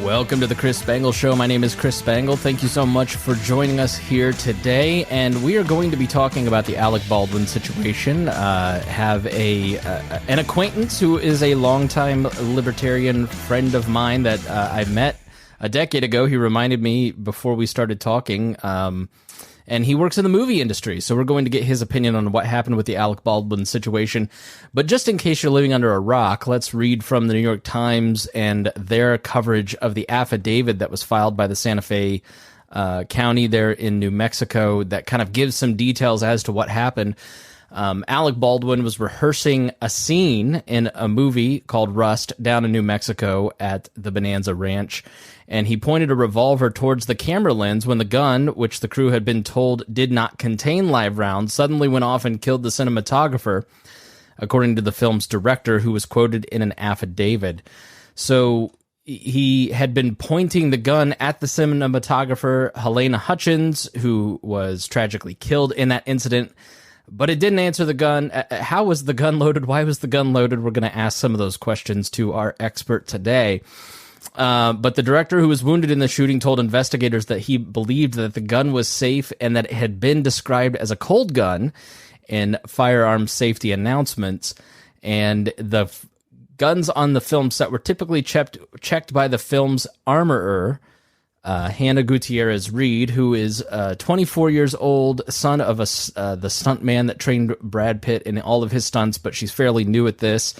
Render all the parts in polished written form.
Welcome to the Chris Spangle Show. My name is Chris Spangle. Thank you so much for joining us here today. And we are going to be talking about the Alec Baldwin situation. Have an acquaintance who is a longtime libertarian friend of mine that I met a decade ago. He reminded me before we started talking. And he works in the movie industry, so we're going to get his opinion on what happened with the Alec Baldwin situation. But just in case you're living under a rock, let's read from the New York Times and their coverage of the affidavit that was filed by the Santa Fe County there in New Mexico that kind of gives some details as to what happened. Alec Baldwin was rehearsing a scene in a movie called Rust down in New Mexico at the Bonanza Ranch, and he pointed a revolver towards the camera lens when the gun, which the crew had been told did not contain live rounds, suddenly went off and killed the cinematographer, according to the film's director, who was quoted in an affidavit. So he had been pointing the gun at the cinematographer, Halyna Hutchins, who was tragically killed in that incident, but it didn't answer the gun. How was the gun loaded? Why was the gun loaded? We're going to ask some of those questions to our expert today. But the director, who was wounded in the shooting, told investigators that he believed that the gun was safe and that it had been described as a cold gun in firearm safety announcements. And the guns on the film set were typically checked by the film's armorer, Hannah Gutierrez Reed, who is 24 years old, son of the stuntman that trained Brad Pitt in all of his stunts, but she's fairly new at this.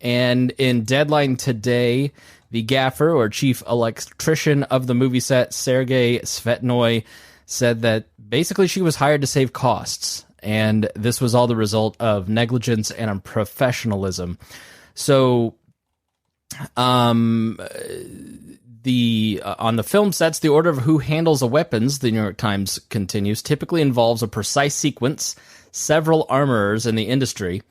And in Deadline today, the gaffer, or chief electrician of the movie set, Sergei Svetnoy, said that basically she was hired to save costs, and this was all the result of negligence and unprofessionalism. So, on the film sets, the order of who handles the weapons, the New York Times continues, typically involves a precise sequence, several armorers in the industry,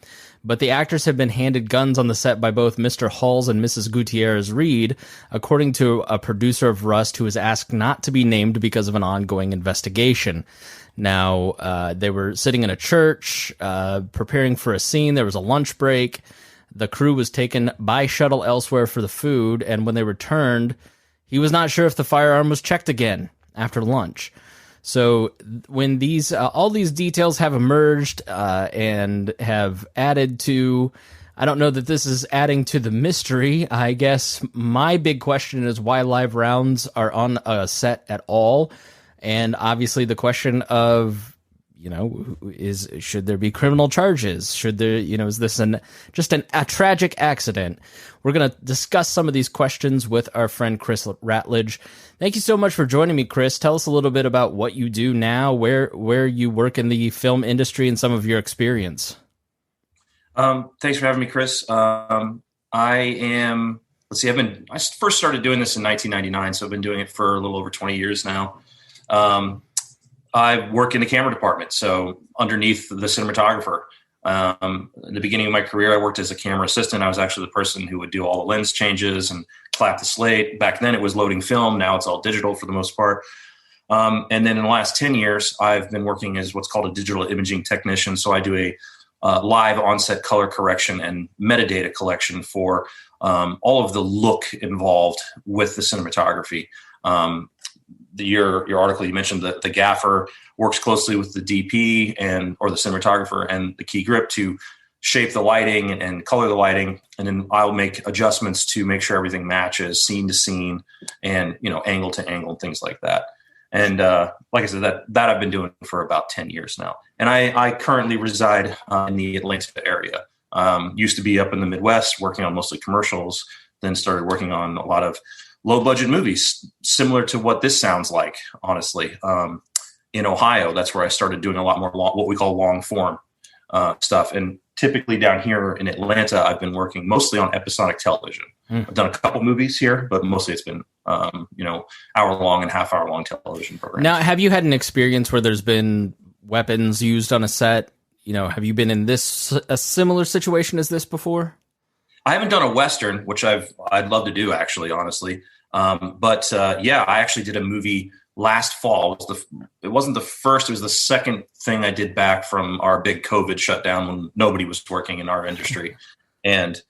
but the actors have been handed guns on the set by both Mr. Halls and Mrs. Gutierrez Reed, according to a producer of Rust who was asked not to be named because of an ongoing investigation. Now, they were sitting in a church, preparing for a scene. There was a lunch break. The crew was taken by shuttle elsewhere for the food, and when they returned, he was not sure if the firearm was checked again after lunch. So when these all these details have emerged and have added to, I don't know that this is adding to the mystery. I guess my big question is why live rounds are on a set at all, and obviously the question of, should there be criminal charges? Should there, is this just a tragic accident? We're going to discuss some of these questions with our friend Chris Ratledge. Thank you so much for joining me, Chris. Tell us a little bit about what you do now, where you work in the film industry, and some of your experience. Thanks for having me, Chris. I first started doing this in 1999, so I've been doing it for a little over 20 years now. I work in the camera department, so underneath the cinematographer. In the beginning of my career, I worked as a camera assistant. I was actually the person who would do all the lens changes and clap the slate. Back then, it was loading film. Now it's all digital for the most part. And then in the last 10 years, I've been working as what's called a digital imaging technician. So I do a live on-set color correction and metadata collection for all of the look involved with the cinematography. Your article, you mentioned that the gaffer works closely with the DP or the cinematographer and the key grip to shape the lighting and color the lighting, and then I'll make adjustments to make sure everything matches scene to scene and angle to angle and things like that. And like I said, that I've been doing for about 10 years now, and I currently reside in the Atlanta area. Used to be up in the Midwest working on mostly commercials, then started working on a lot of low-budget movies, similar to what this sounds like, honestly. In Ohio, that's where I started doing a lot more what we call long-form stuff. And typically down here in Atlanta, I've been working mostly on episodic television. I've done a couple movies here, but mostly it's been, hour-long and half-hour-long television programs. Now, have you had an experience where there's been weapons used on a set? Have you been in a similar situation as this before? I haven't done a Western, which I'd love to do, actually, honestly. But I actually did a movie last fall. It wasn't the first, it was the second thing I did back from our big COVID shutdown when nobody was working in our industry. And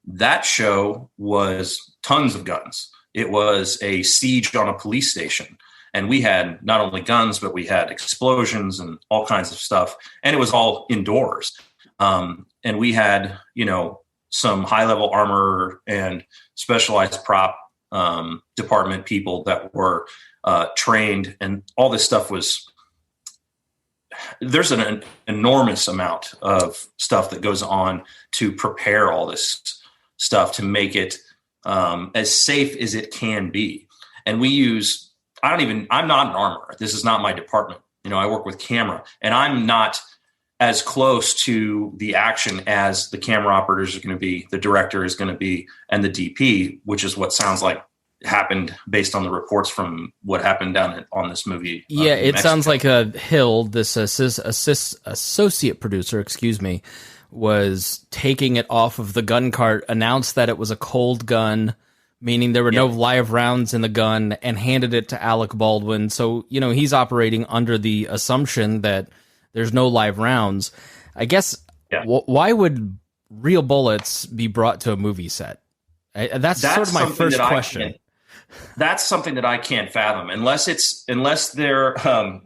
That show was tons of guns. It was a siege on a police station. And we had not only guns, but we had explosions and all kinds of stuff. And it was all indoors. And we had, some high-level armor and specialized prop department people that were trained. And all this stuff there's an enormous amount of stuff that goes on to prepare all this stuff to make it as safe as it can be. And I'm not an armorer. This is not my department. I work with camera, and I'm not as close to the action as the camera operators are going to be, the director is going to be, and the DP, which is what sounds like happened based on the reports from what happened down on this movie. Yeah, it sounds like Hill, this associate producer, was taking it off of the gun cart, announced that it was a cold gun, meaning there were no live rounds in the gun, and handed it to Alec Baldwin. So, he's operating under the assumption that there's no live rounds. I guess, why would real bullets be brought to a movie set? That's sort of my first question. That's something that I can't fathom, unless they're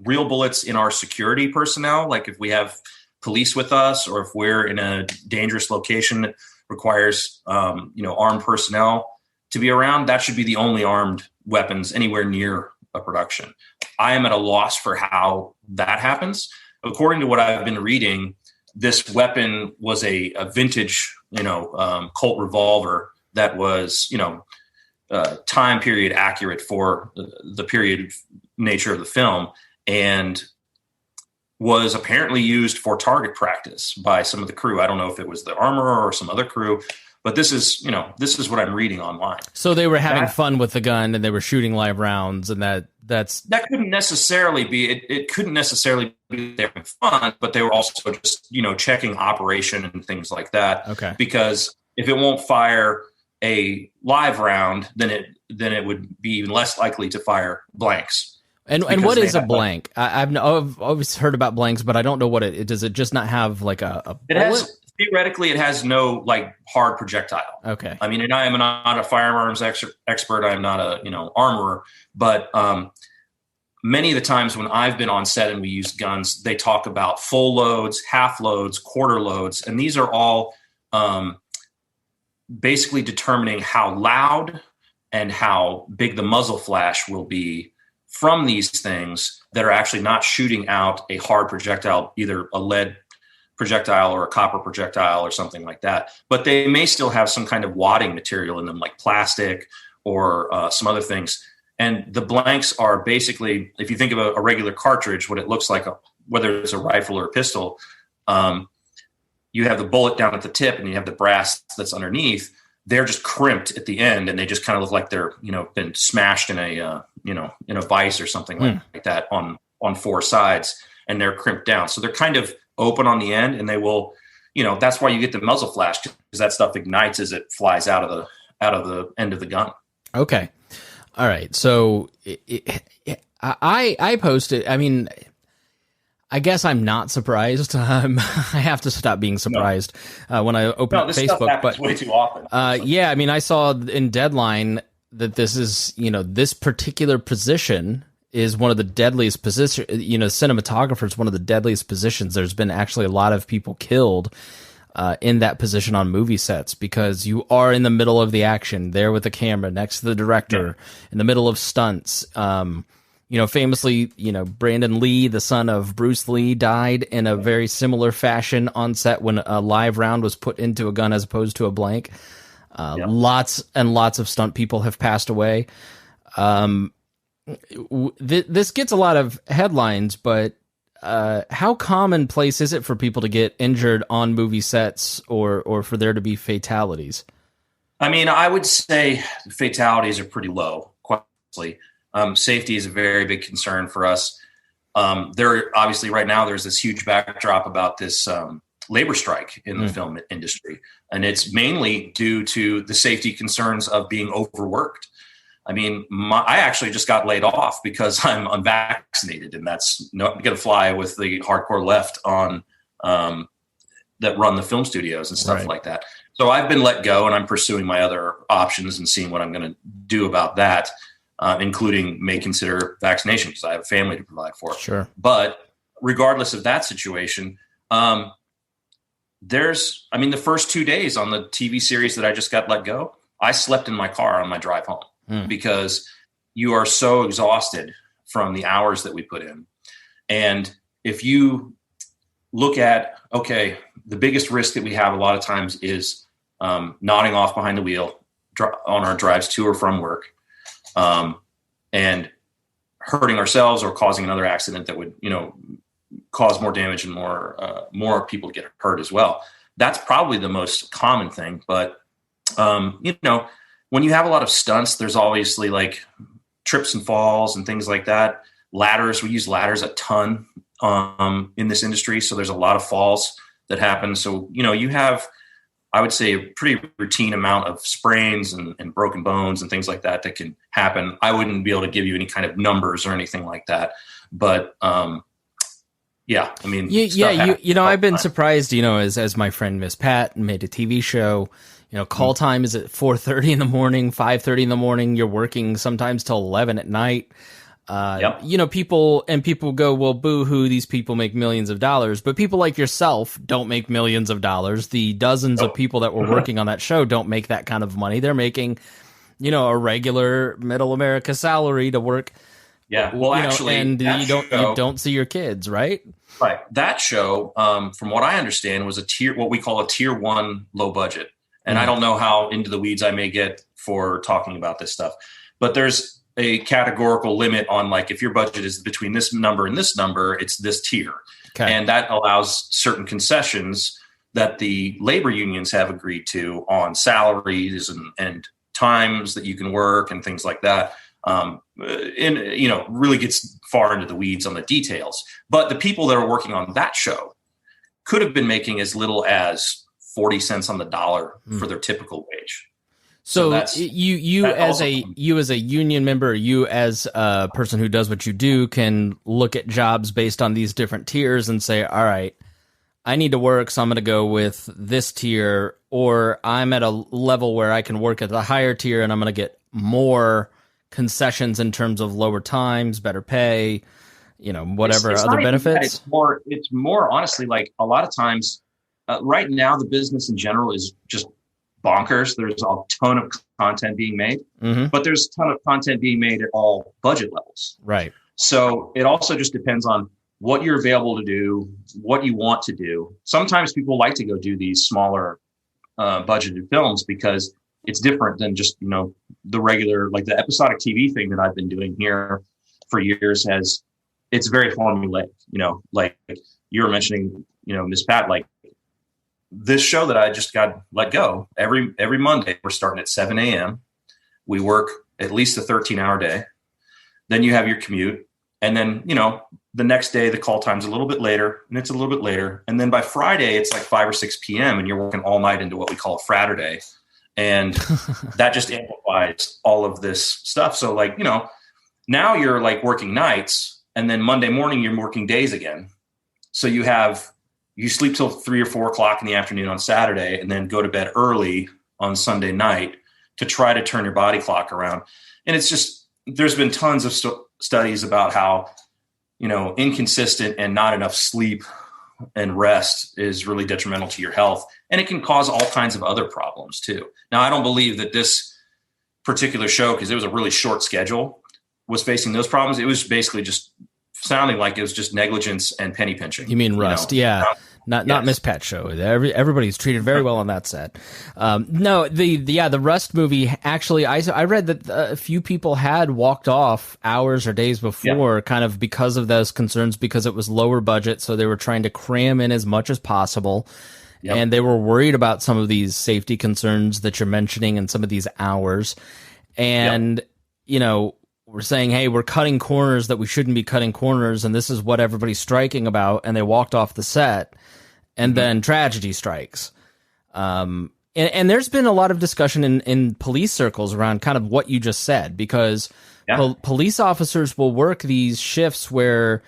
real bullets in our security personnel, like if we have police with us, or if we're in a dangerous location that requires armed personnel to be around. That should be the only armed weapons anywhere near a production. I am at a loss for how that happens. According to what I've been reading, this weapon was a vintage, Colt revolver that was, time period accurate for the period nature of the film, and was apparently used for target practice by some of the crew. I don't know if it was the armorer or some other crew, but this is what I'm reading online. So they were having fun with the gun, and they were shooting live rounds, and that couldn't necessarily be it couldn't necessarily be they were having fun, but they were also just checking operation and things like that. Okay, because if it won't fire a live round, then it would be even less likely to fire blanks. And what is a blank? I've always heard about blanks, but I don't know what it does. It just not have like a bullet? Theoretically, it has no hard projectile. Okay. I mean, and I am not a firearms expert. I'm not a armorer, but many of the times when I've been on set and we use guns, they talk about full loads, half loads, quarter loads, and these are all basically determining how loud and how big the muzzle flash will be from these things that are actually not shooting out a hard projectile, either a lead projectile or a copper projectile or something like that. But they may still have some kind of wadding material in them, like plastic or some other things. And the blanks are basically, if you think of a regular cartridge, what it looks like, whether it's a rifle or a pistol, you have the bullet down at the tip and you have the brass that's underneath. They're just crimped at the end, and they just kind of look like they're, been smashed in a, in a vise or something like that on four sides, and they're crimped down. So they're kind of open on the end, and they will, that's why you get the muzzle flash, because that stuff ignites as it flies out of the end of the gun. Okay. All right. So I posted, I mean, I guess I'm not surprised. I have to stop being surprised when I open up Facebook. Stuff happens way too often. Yeah, I mean, I saw in Deadline that this is, this particular position is one of the deadliest positions. Cinematographer is one of the deadliest positions. There's been actually a lot of people killed in that position on movie sets, because you are in the middle of the action, there with the camera next to the director, in the middle of stunts. Famously, Brandon Lee, the son of Bruce Lee, died in a very similar fashion on set when a live round was put into a gun as opposed to a blank. Lots and lots of stunt people have passed away. This gets a lot of headlines, but how commonplace is it for people to get injured on movie sets, or for there to be fatalities? I mean, I would say fatalities are pretty low, quite honestly. Safety is a very big concern for us. There, obviously, right now, there's this huge backdrop about this labor strike in the film industry, and it's mainly due to the safety concerns of being overworked. I mean, I actually just got laid off because I'm unvaccinated, and that's not going to fly with the hardcore left on that run the film studios and stuff like that. So I've been let go, and I'm pursuing my other options and seeing what I'm going to do about that, including may consider vaccination because I have a family to provide for. Sure. But regardless of that situation, the first 2 days on the TV series that I just got let go, I slept in my car on my drive home because you are so exhausted from the hours that we put in. And if you look at, okay, the biggest risk that we have a lot of times is nodding off behind the wheel on our drives to or from work, and hurting ourselves or causing another accident that would, cause more damage and more people get hurt as well. That's probably the most common thing. But, when you have a lot of stunts, there's obviously like trips and falls and things like that. Ladders, we use ladders a ton in this industry. So there's a lot of falls that happen. So, you have, I would say, a pretty routine amount of sprains and broken bones and things like that can happen. I wouldn't be able to give you any kind of numbers or anything like that. But, yeah, I mean, I've been surprised, as my friend Miss Pat made a TV show, call time is at 4:30 in the morning, 5:30 in the morning. You're working sometimes till 11 at night. People go, well, boo-hoo, these people make millions of dollars. But people like yourself don't make millions of dollars. The dozens of people that were working on that show don't make that kind of money. They're making, a regular middle America salary to work. Yeah, well, actually, and you don't see your kids, right? Right. That show, from what I understand, was what we call a tier 1 low budget. And I don't know how into the weeds I may get for talking about this stuff, but there's a categorical limit on, like, if your budget is between this number and this number, it's this tier. Okay. And that allows certain concessions that the labor unions have agreed to on salaries and times that you can work and things like that. Really gets far into the weeds on the details. But the people that are working on that show could have been making as little as 40 cents on the dollar for their typical wage. So you as a union member, you as a person who does what you do, can look at jobs based on these different tiers and say, all right, I need to work, so I'm going to go with this tier, or I'm at a level where I can work at the higher tier and I'm going to get more concessions in terms of lower times, better pay, whatever it's other benefits. It's more honestly, like, a lot of times right now, the business in general is just bonkers. There's a ton of content being made, but there's a ton of content being made at all budget levels. Right. So it also just depends on what you're available to do, what you want to do. Sometimes people like to go do these smaller budgeted films because it's different than just, the regular, like the episodic TV thing that I've been doing here for years. It's very formulaic, like you were mentioning, Miss Pat, like this show that I just got let go, every Monday, we're starting at 7 a.m. We work at least a 13-hour day. Then you have your commute. And then, the next day, the call time's a little bit later, and it's a little bit later. And then by Friday, it's like 5 or 6 p.m. and you're working all night into what we call a Fraturday. And that just amplifies all of this stuff. So, like, now you're like working nights, and then Monday morning you're working days again. So you sleep till 3 or 4 o'clock in the afternoon on Saturday, and then go to bed early on Sunday night to try to turn your body clock around. And it's just, there's been tons of studies about how, inconsistent and not enough sleep and rest is really detrimental to your health. And it can cause all kinds of other problems too. Now, I don't believe that this particular show, because it was a really short schedule, was facing those problems. It was basically just sounding like it was just negligence and penny pinching. You mean Rust? Yeah. Not Miss Pat's show. Everybody's treated very well on that set. No, the Rust movie, actually, I read that a few people had walked off hours or days before, kind of because of those concerns, because it was lower budget, so they were trying to cram in as much as possible. Yep. And they were worried about some of these safety concerns that you're mentioning and some of these hours. And, we're saying, hey, we're cutting corners that we shouldn't be cutting corners, and this is what everybody's striking about, and they walked off the set, and then tragedy strikes. And there's been a lot of discussion in police circles around kind of what you just said, because police officers will work these shifts where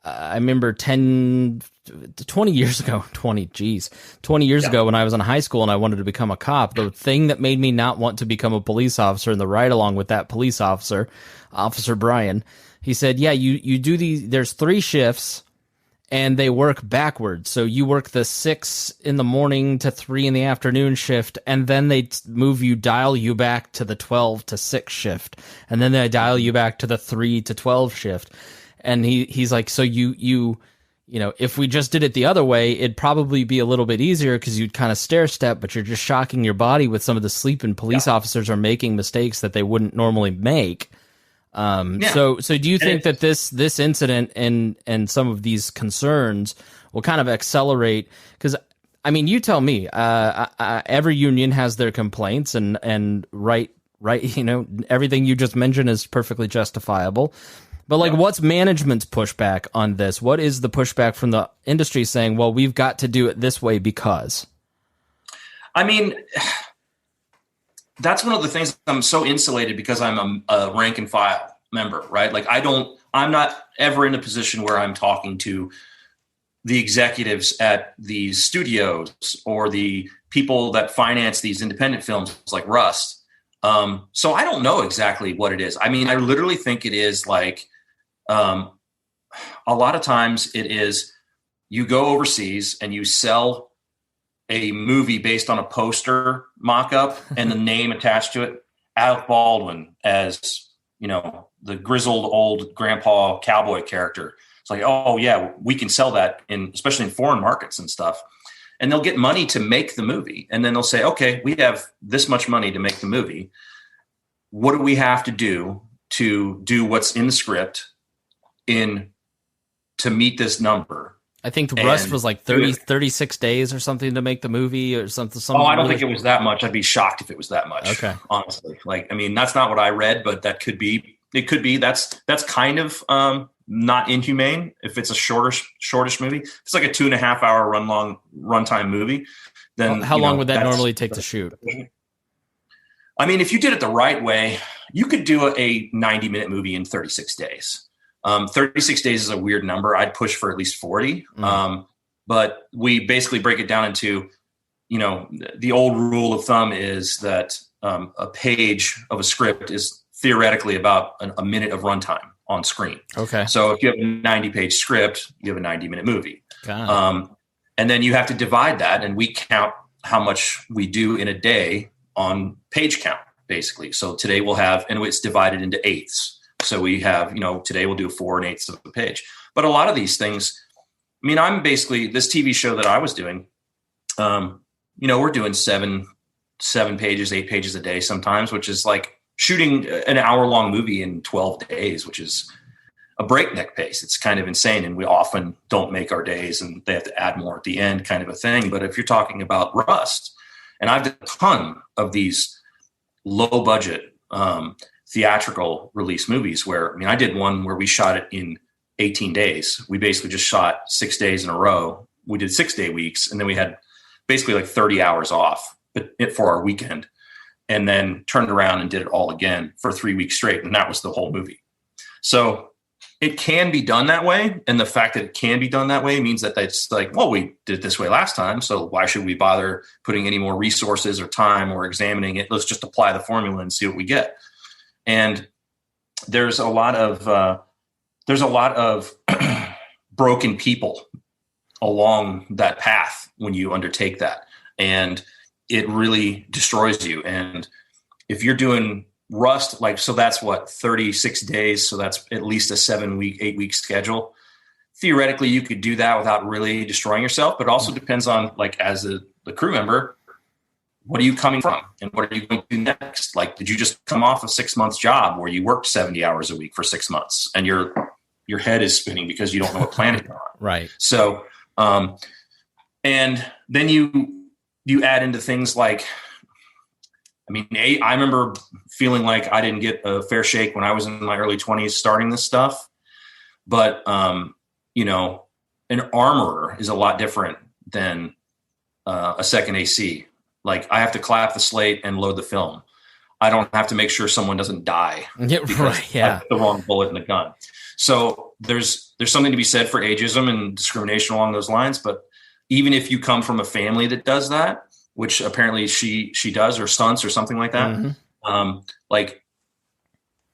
I remember 10, 20 years ago, 20 years ago when I was in high school and I wanted to become a cop, the thing that made me not want to become a police officer, and the ride along with that police officer, Officer Brian, he said, yeah, you do there's 3 shifts and they work backwards. So you work the 6 in the morning to 3 in the afternoon shift, and then they dial you back to the 12 to 6 shift. And then they dial you back to the 3 to 12 shift. And he's like, so you know, if we just did it the other way, it'd probably be a little bit easier because you'd kind of stair step, but you're just shocking your body with some of the sleep, and police officers are making mistakes that they wouldn't normally make. So do you think that this incident and some of these concerns will kind of accelerate? Because, I mean, you tell me, every union has their complaints, and right, you know, everything you just mentioned is perfectly justifiable. But like, what's management's pushback on this? What is the pushback from the industry saying, well, we've got to do it this way because? I mean, that's one of the things. I'm so insulated because I'm a rank and file member, right? Like I'm not ever in a position where I'm talking to the executives at these studios or the people that finance these independent films like Rust. So I don't know exactly what it is. I mean, I literally think it is like, a lot of times it is you go overseas and you sell a movie based on a poster mock-up and the name attached to it, Alec Baldwin as, you know, the grizzled old grandpa cowboy character. It's like, oh yeah, we can sell that especially in foreign markets and stuff. And they'll get money to make the movie. And then they'll say, okay, we have this much money to make the movie. What do we have to do what's in the script to meet this number? I think the Rust was like 36 days or something to make the movie or something. I don't think it was that much. I'd be shocked if it was that much. Okay. Honestly. Like, I mean, that's not what I read, but it could be, that's kind of, not inhumane if it's a shortish movie. If it's like a 2.5 hour runtime movie, then how long would that normally take to shoot? I mean, if you did it the right way, you could do a 90-minute movie in 36 days. 36 days is a weird number. I'd push for at least 40. But we basically break it down into, you know, the old rule of thumb is that a page of a script is theoretically about a minute of runtime on screen. Okay. So if you have a 90-page script, you have a 90-minute movie. And then you have to divide that, and we count how much we do in a day on page count, basically. So today we'll have, and it's divided into eighths. So we have, you know, today we'll do 4 1/8 of a page. But a lot of these things, I mean, I'm basically, this TV show that I was doing, you know, we're doing 7 pages, 8 pages a day sometimes, which is like shooting an hour-long movie in 12 days, which is a breakneck pace. It's kind of insane. And we often don't make our days and they have to add more at the end, kind of a thing. But if you're talking about Rust, and I've done a ton of these low-budget theatrical release movies where, I mean, I did one where we shot it in 18 days. We basically just shot 6 days in a row. We did 6-day weeks, and then we had basically like 30 hours off for our weekend, and then turned around and did it all again for 3 weeks straight. And that was the whole movie. So it can be done that way. And the fact that it can be done that way means that it's like, well, we did it this way last time, so why should we bother putting any more resources or time or examining it? Let's just apply the formula and see what we get. And there's a lot of broken people along that path when you undertake that, and it really destroys you. And if you're doing Rust, like, so that's what, 36 days. So that's at least a 7-week, 8-week schedule. Theoretically, you could do that without really destroying yourself, but also depends on, like, as the crew member, what are you coming from and what are you going to do next? Like, did you just come off a 6-month job where you worked 70 hours a week for 6 months and your head is spinning because you don't know what planet you're on? Right. So, and then you add into things like, I mean, I remember feeling like I didn't get a fair shake when I was in my early 20s starting this stuff. But, you know, an armorer is a lot different than a second AC. Like, I have to clap the slate and load the film. I don't have to make sure someone doesn't die because I put the wrong bullet in the gun. So there's something to be said for ageism and discrimination along those lines. But even if you come from a family that does that, which apparently she does, or stunts or something like that, like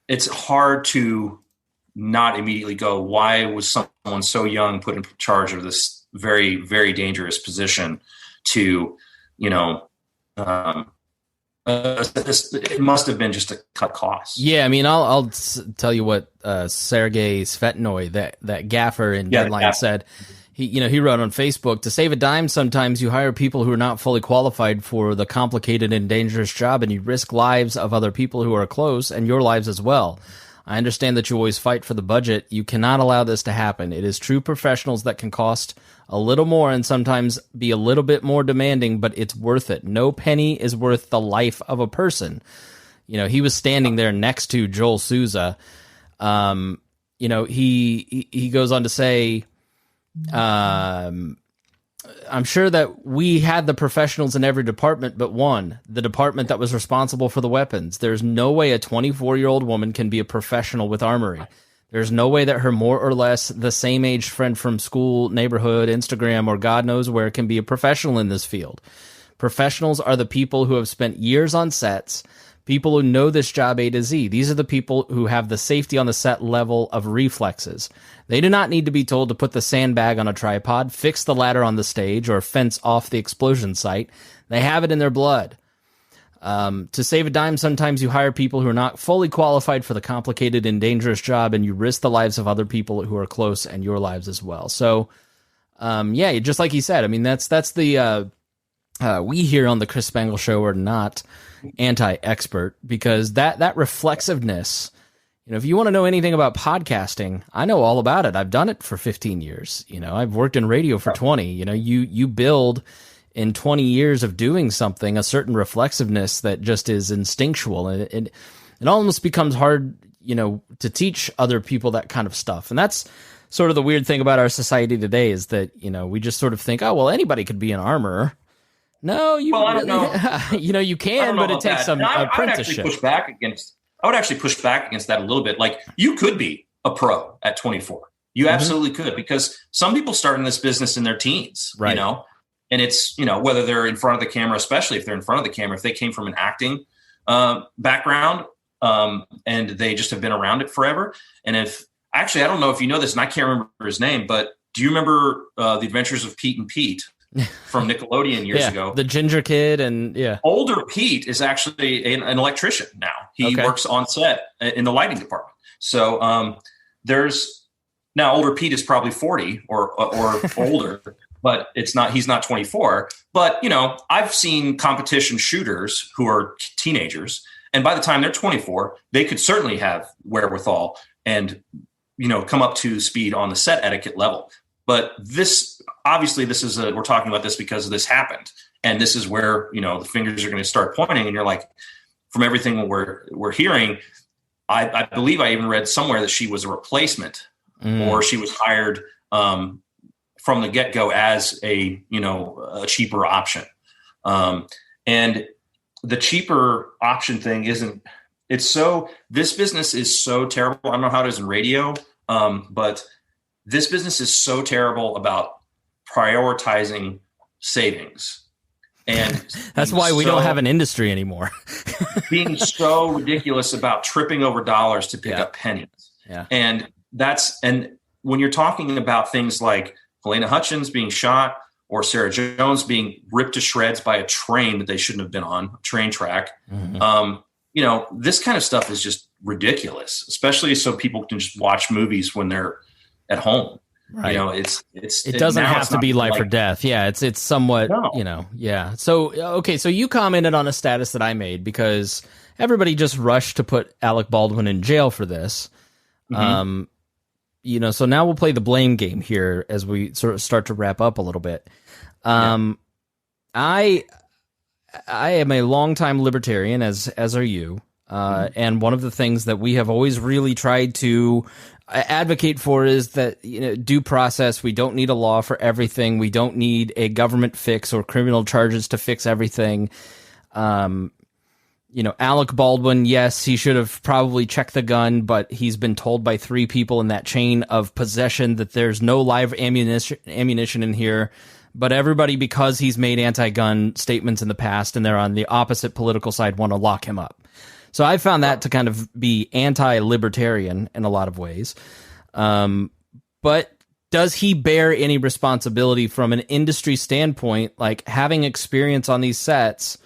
it's hard to not immediately go, why was someone so young put in charge of this very, very dangerous position to, it must have been just to cut costs. Yeah, I mean, I'll tell you what Sergei Svetnoy, that gaffer in Deadline, said. He wrote on Facebook, to save a dime, sometimes you hire people who are not fully qualified for the complicated and dangerous job, and you risk lives of other people who are close and your lives as well. I understand that you always fight for the budget. You cannot allow this to happen. It is true professionals that can cost a little more and sometimes be a little bit more demanding, but it's worth it. No penny is worth the life of a person. He was standing there next to Joel Souza. He goes on to say, I'm sure that we had the professionals in every department but one, the department that was responsible for the weapons. There's no way a 24-year-old woman can be a professional with armory. There's no way that her more or less the same age friend from school, neighborhood, Instagram, or God knows where can be a professional in this field. Professionals are the people who have spent years on sets, people who know this job A to Z. These are the people who have the safety on the set level of reflexes. They do not need to be told to put the sandbag on a tripod, fix the ladder on the stage, or fence off the explosion site. They have it in their blood. To save a dime, sometimes you hire people who are not fully qualified for the complicated and dangerous job, and you risk the lives of other people who are close and your lives as well. So, just like he said, I mean, that's the we here on the Chris Spangle Show are not anti-expert, because that reflexiveness, if you want to know anything about podcasting, I know all about it. I've done it for 15 years. I've worked in radio for 20. You build in 20 years of doing something a certain reflexiveness that just is instinctual, and it almost becomes hard, to teach other people that kind of stuff. And that's sort of the weird thing about our society today, is that, we just sort of think, oh, well, anybody could be an armorer. No, I don't know. You can, but it takes some apprenticeship. I would actually push back against that a little bit. Like, you could be a pro at 24. You absolutely could, because some people start in this business in their teens, right. And it's, whether they're in front of the camera, especially if they're in front of the camera, if they came from an acting background and they just have been around it forever. And I don't know if you know this, and I can't remember his name, but do you remember The Adventures of Pete and Pete from Nickelodeon years ago? The ginger kid, and older Pete is actually an electrician now. He works on set in the lighting department. So there's now older Pete is probably 40 or older, but he's not 24. But, I've seen competition shooters who are teenagers, and by the time they're 24, they could certainly have wherewithal and, come up to speed on the set etiquette level. But we're talking about this because this happened. And this is where, the fingers are going to start pointing. And you're like, from everything we're hearing, I believe I even read somewhere that she was a replacement or she was hired from the get-go as a cheaper option. And the cheaper option thing this business is so terrible. I don't know how it is in radio, but this business is so terrible about prioritizing savings. And that's why we don't have an industry anymore. Being so ridiculous about tripping over dollars to pick up pennies. Yeah. And when you're talking about things like Halyna Hutchins being shot, or Sarah Jones being ripped to shreds by a train that they shouldn't have been on, a train track, this kind of stuff is just ridiculous, especially so people can just watch movies when they're at home. Right. It doesn't have to be life or death. Yeah. It's somewhat, yeah. So, so you commented on a status that I made because everybody just rushed to put Alec Baldwin in jail for this. So now we'll play the blame game here as we sort of start to wrap up a little bit. I am a longtime libertarian, as are you. And one of the things that we have always really tried to advocate for is that, due process. We don't need a law for everything. We don't need a government fix or criminal charges to fix everything. Alec Baldwin, yes, he should have probably checked the gun, but he's been told by 3 people in that chain of possession that there's no live ammunition in here. But everybody, because he's made anti-gun statements in the past and they're on the opposite political side, want to lock him up. So I found that to kind of be anti-libertarian in a lot of ways. But does he bear any responsibility from an industry standpoint, like having experience on these sets?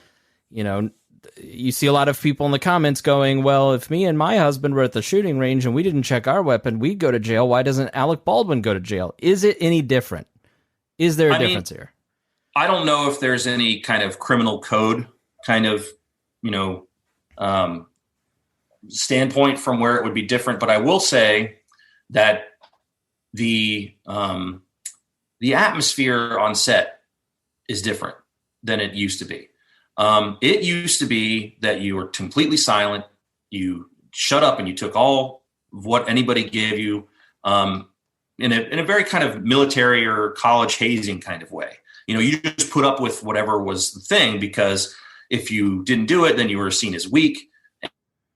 You see a lot of people in the comments going, well, if me and my husband were at the shooting range and we didn't check our weapon, we'd go to jail. Why doesn't Alec Baldwin go to jail? Is it any different? Is there a difference here? I don't know if there's any kind of criminal code kind of, standpoint from where it would be different. But I will say that the atmosphere on set is different than it used to be. It used to be that you were completely silent. You shut up and you took all of what anybody gave you in a very kind of military or college hazing kind of way. You just put up with whatever was the thing, because if you didn't do it, then you were seen as weak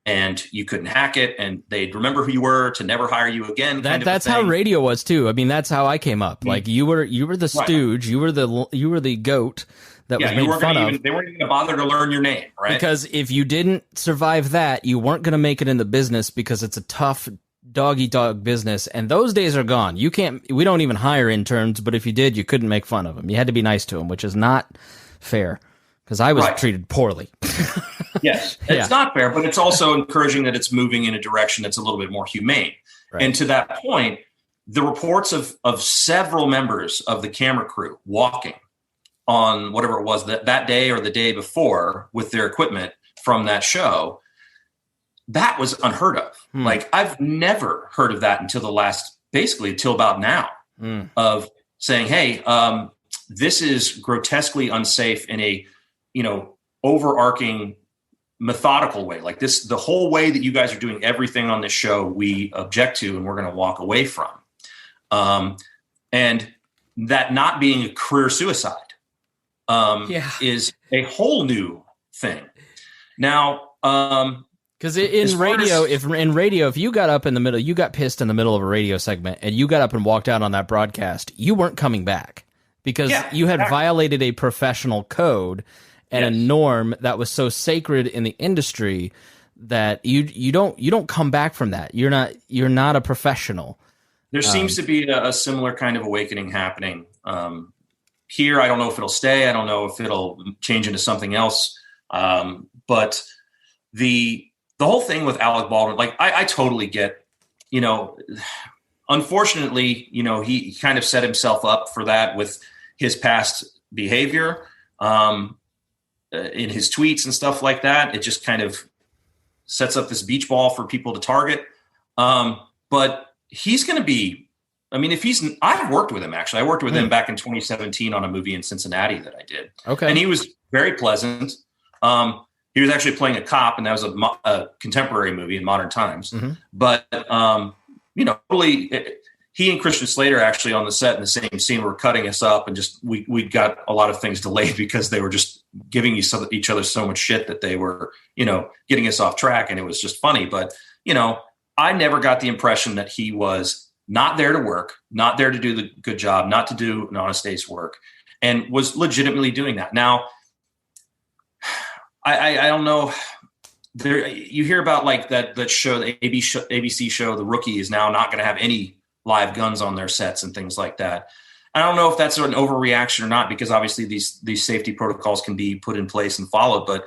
and you couldn't hack it, and they'd remember who you were to never hire you again. That's how radio was too. I mean, that's how I came up. Like you were the stooge, you were the goat. That was made fun of. They weren't even going to bother to learn your name, right? Because if you didn't survive that, you weren't going to make it in the business, because it's a tough dog-eat-dog business, and those days are gone. We don't even hire interns, but if you did, you couldn't make fun of them. You had to be nice to them, which is not fair, because I was treated poorly. Yes, it's not fair, but it's also encouraging that it's moving in a direction that's a little bit more humane. Right. And to that point, the reports of several members of the camera crew walking on whatever it was that day or the day before with their equipment from that show, that was unheard of. Like, I've never heard of that until about now, of saying, hey, this is grotesquely unsafe in a, overarching methodical way. Like this, the whole way that you guys are doing everything on this show, we object to, and we're going to walk away from. And that not being a career suicide is a whole new thing. Now, because in radio, if you got up in the middle, you got pissed in the middle of a radio segment and you got up and walked out on that broadcast, you weren't coming back, because you had violated a professional code and a norm that was so sacred in the industry that you don't come back from that. You're not a professional. There seems to be a similar kind of awakening happening here. I don't know if it'll stay. I don't know if it'll change into something else. But the whole thing with Alec Baldwin, like I totally get, unfortunately, he kind of set himself up for that with his past behavior in his tweets and stuff like that. It just kind of sets up this beach ball for people to target. But he's going to be, I've worked with him, actually. I worked with him back in 2017 on a movie in Cincinnati that I did. Okay. And he was very pleasant. He was actually playing a cop, and that was a contemporary movie in modern times. Mm-hmm. But, really, he and Christian Slater actually on the set in the same scene were cutting us up, and just we got a lot of things delayed because they were just giving each other so much shit that they were, getting us off track, and it was just funny. But, I never got the impression that he was not there to work, not there to do the good job, not to do an honest day's work, and was legitimately doing that. Now, I don't know. There, you hear about like that show, the ABC show, The Rookie, is now not going to have any live guns on their sets and things like that. I don't know if that's an overreaction or not, because obviously these safety protocols can be put in place and followed. But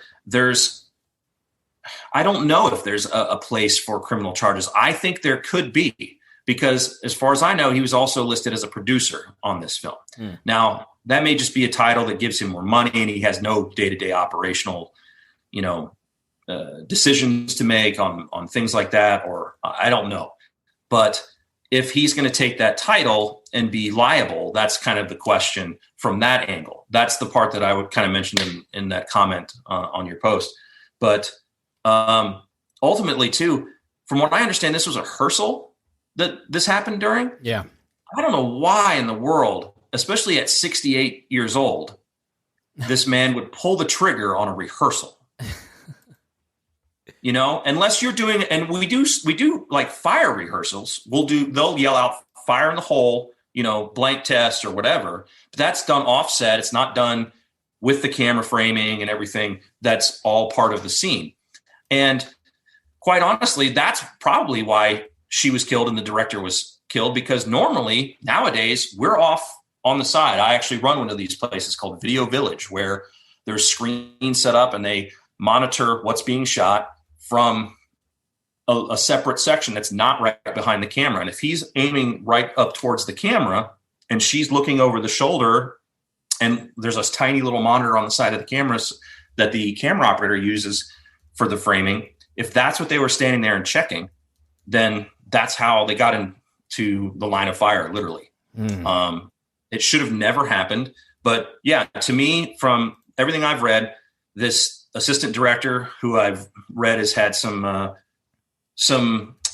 I don't know if there's a place for criminal charges. I think there could be, because as far as I know, he was also listed as a producer on this film. Now, that may just be a title that gives him more money, and he has no day-to-day operational decisions to make on things like that, or I don't know. But if he's going to take that title and be liable, that's kind of the question from that angle. That's the part that I would kind of mention in that comment on your post. But ultimately, too, from what I understand, this was a rehearsal that this happened during. Yeah. I don't know why in the world, especially at 68 years old, this man would pull the trigger on a rehearsal. unless you're doing, and we do like fire rehearsals. They'll yell out fire in the hole, blank test or whatever, but that's done offset. It's not done with the camera framing and everything. That's all part of the scene. And quite honestly, that's probably why she was killed and the director was killed, because normally nowadays we're off on the side. I actually run one of these places called Video Village, where there's screens set up and they monitor what's being shot from a separate section that's not right behind the camera. And if he's aiming right up towards the camera and she's looking over the shoulder, and there's a tiny little monitor on the side of the cameras that the camera operator uses for the framing, if that's what they were standing there and checking, then that's how they got into the line of fire, literally. It should have never happened. But yeah, to me, from everything I've read, this assistant director who I've read has had some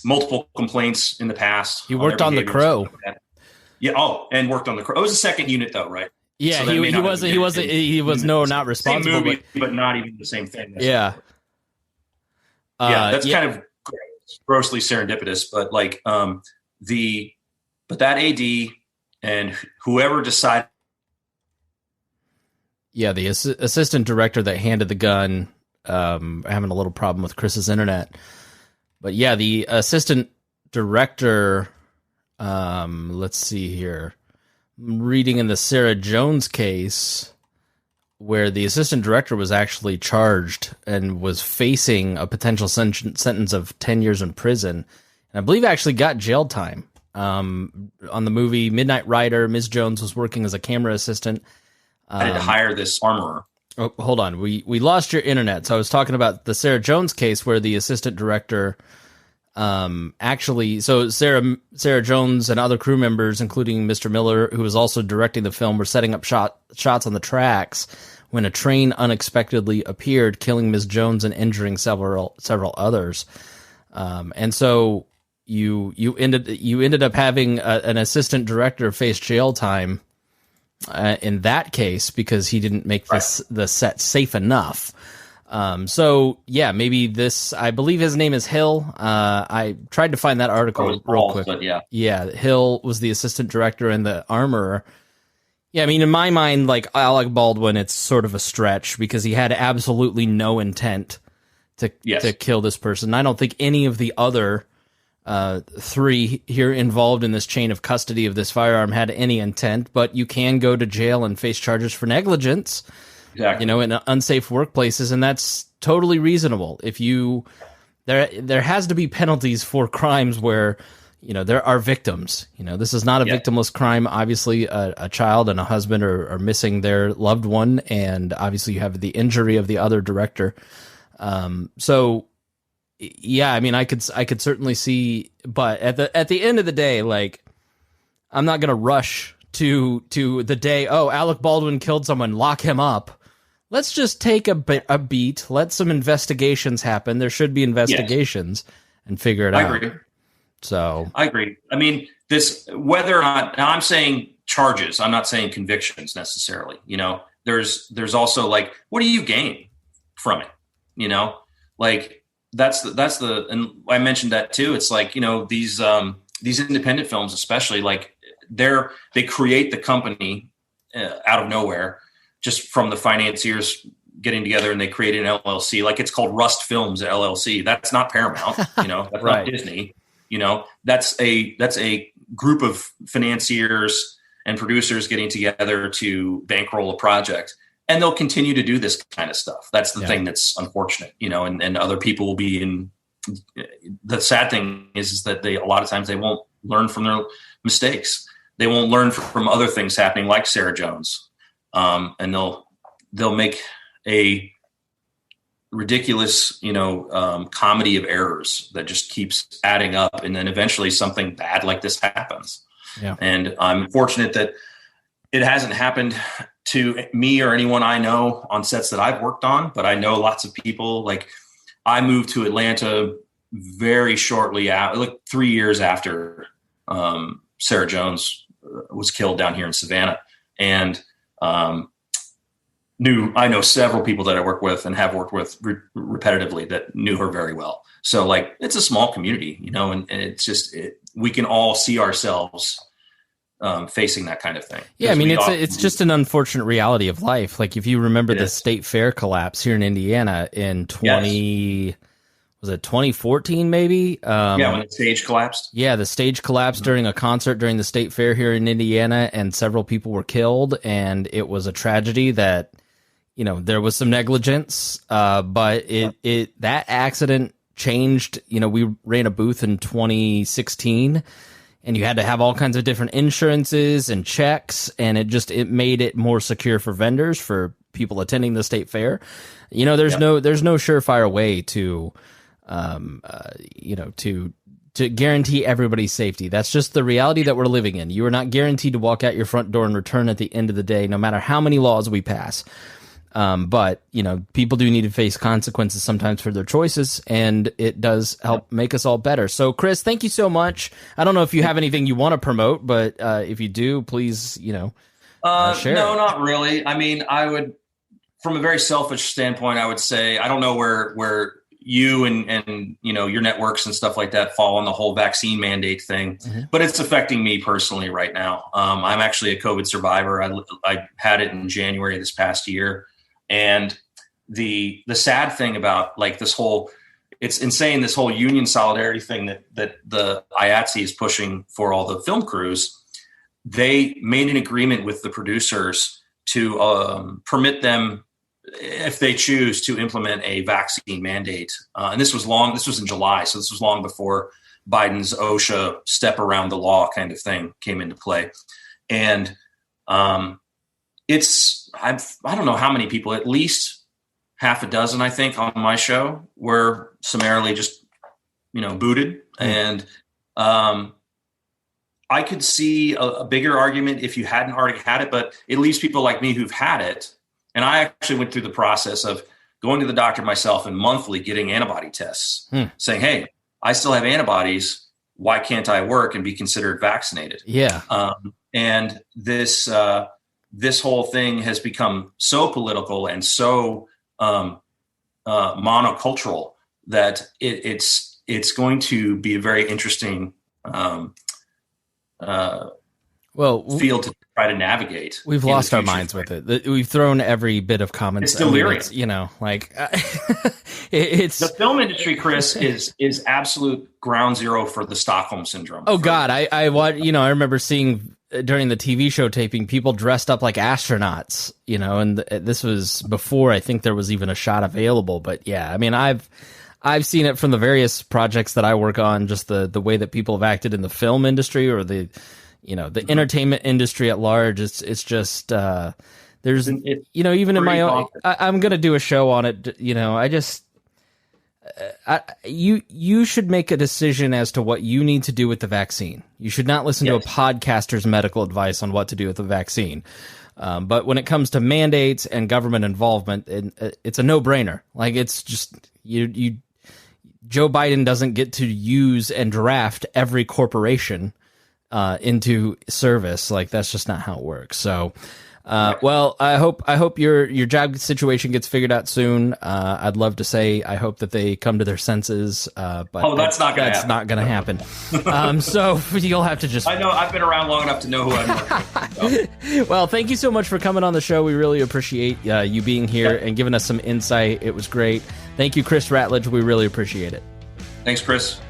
multiple complaints in the past. He worked on The Crow. Yeah. Oh, and worked on The Crow. It was a second unit though, right? Yeah. So he was not responsible, same movie, but not even the same thing. Yeah. That's kind of grossly serendipitous, but like, but that AD and whoever decided. Yeah, the assistant director that handed the gun, having a little problem with Chris's internet. But yeah, the assistant director, let's see here. I'm reading in the Sarah Jones case, where the assistant director was actually charged and was facing a potential sentence of 10 years in prison. And I believe actually got jail time. On the movie Midnight Rider, Ms. Jones was working as a camera assistant. I had to hire this armorer. Oh, hold on. We lost your internet. So I was talking about the Sarah Jones case where the assistant director Sarah Jones and other crew members, including Mr. Miller, who was also directing the film, were setting up shots on the tracks when a train unexpectedly appeared, killing Ms. Jones and injuring several others. And so you ended up having an assistant director face jail time in that case because he didn't make the set safe enough. So yeah, maybe this, I believe his name is Hill. I tried to find that article real quick. But yeah. Hill was the assistant director and the armorer. Yeah. I mean, in my mind, like Alec Baldwin, it's sort of a stretch because he had absolutely no intent to kill this person. I don't think any of the other, three here involved in this chain of custody of this firearm had any intent, but you can go to jail and face charges for negligence. Exactly. In unsafe workplaces, and that's totally reasonable. If there has to be penalties for crimes where, there are victims. This is not a victimless crime. Obviously, a child and a husband are missing their loved one, and obviously you have the injury of the other director. So, yeah, I mean, I could certainly see, but at the end of the day, like, I'm not gonna rush to the day. Oh, Alec Baldwin killed someone, lock him up. Let's just take a beat. Let some investigations happen. There should be investigations and figure it out. I agree. So I agree. I mean, whether or not, now I'm saying charges, I'm not saying convictions necessarily. There's also like, what do you gain from it? Like that's the, and I mentioned that too. It's like, these independent films, especially, like they create the company out of nowhere, just from the financiers getting together, and they created an LLC. Like, it's called Rust Films LLC. That's not Paramount, that's right. Not Disney, that's a group of financiers and producers getting together to bankroll a project, and they'll continue to do this kind of stuff. That's the thing that's unfortunate, and other people will be in. The sad thing is that a lot of times they won't learn from their mistakes. They won't learn from other things happening, like Sarah Jones. And they'll make a ridiculous, comedy of errors that just keeps adding up. And then eventually something bad like this happens. Yeah. And I'm fortunate that it hasn't happened to me or anyone I know on sets that I've worked on, but I know lots of people. Like, I moved to Atlanta very shortly out, like 3 years after, Sarah Jones was killed down here in Savannah. And I know several people that I work with and have worked with repetitively that knew her very well. So like, it's a small community, and it's just, we can all see ourselves facing that kind of thing. Yeah, I mean, it's just an unfortunate reality of life. Like, if you remember the state fair collapse here in Indiana in 2014 maybe? When the stage collapsed. Yeah, the stage collapsed during a concert during the state fair here in Indiana, and several people were killed, and it was a tragedy that, there was some negligence, but that accident changed. We ran a booth in 2016, and you had to have all kinds of different insurances and checks, and it made it more secure for vendors, for people attending the state fair. There's no surefire way to to guarantee everybody's safety. That's just the reality that we're living in. You are not guaranteed to walk out your front door and return at the end of the day, no matter how many laws we pass. But people do need to face consequences sometimes for their choices, and it does help make us all better. So, Chris, thank you so much. I don't know if you have anything you want to promote, but if you do, please, share. No, not really. I mean, I would, from a very selfish standpoint, I would say, I don't know where you and your networks and stuff like that fall on the whole vaccine mandate thing, but it's affecting me personally right now. I'm actually a COVID survivor. I had it in January this past year. And the sad thing about like this whole, it's insane, this whole union solidarity thing that the IATSE is pushing for all the film crews. They made an agreement with the producers to permit them, if they choose, to implement a vaccine mandate. And this was in July. So this was long before Biden's OSHA step around the law kind of thing came into play. And I don't know how many people, at least half a dozen, I think, on my show were summarily just, booted. And I could see a bigger argument if you hadn't already had it, but it leaves people like me who've had it. And I actually went through the process of going to the doctor myself and monthly getting antibody tests, saying, hey, I still have antibodies. Why can't I work and be considered vaccinated? Yeah. And this whole thing has become so political and so monocultural that it's going to be a very interesting field to try to navigate. We've lost our minds with it. We've thrown every bit of comments. It's delirious. It's the film industry, Chris, is absolute ground zero for the Stockholm syndrome. Oh God, I remember seeing during the TV show taping people dressed up like astronauts, and this was before I think there was even a shot available. But yeah, I mean, I've seen it from the various projects that I work on, just the way that people have acted in the film industry or the entertainment industry at large. It's just there's even in my own, I'm gonna do a show on it. You should make a decision as to what you need to do with the vaccine. You should not listen to a podcaster's medical advice on what to do with the vaccine. But when it comes to mandates and government involvement, it's a no-brainer. Like, it's just Joe Biden doesn't get to use and draft every corporation into service. Like, that's just not how it works. So, well, I hope your job situation gets figured out soon. I'd love to say I hope that they come to their senses, but that's not going to happen. So you'll have to just. I know, I've been around long enough to know who I'm working with. Well, thank you so much for coming on the show. We really appreciate you being here and giving us some insight. It was great. Thank you, Chris Ratledge. We really appreciate it. Thanks, Chris.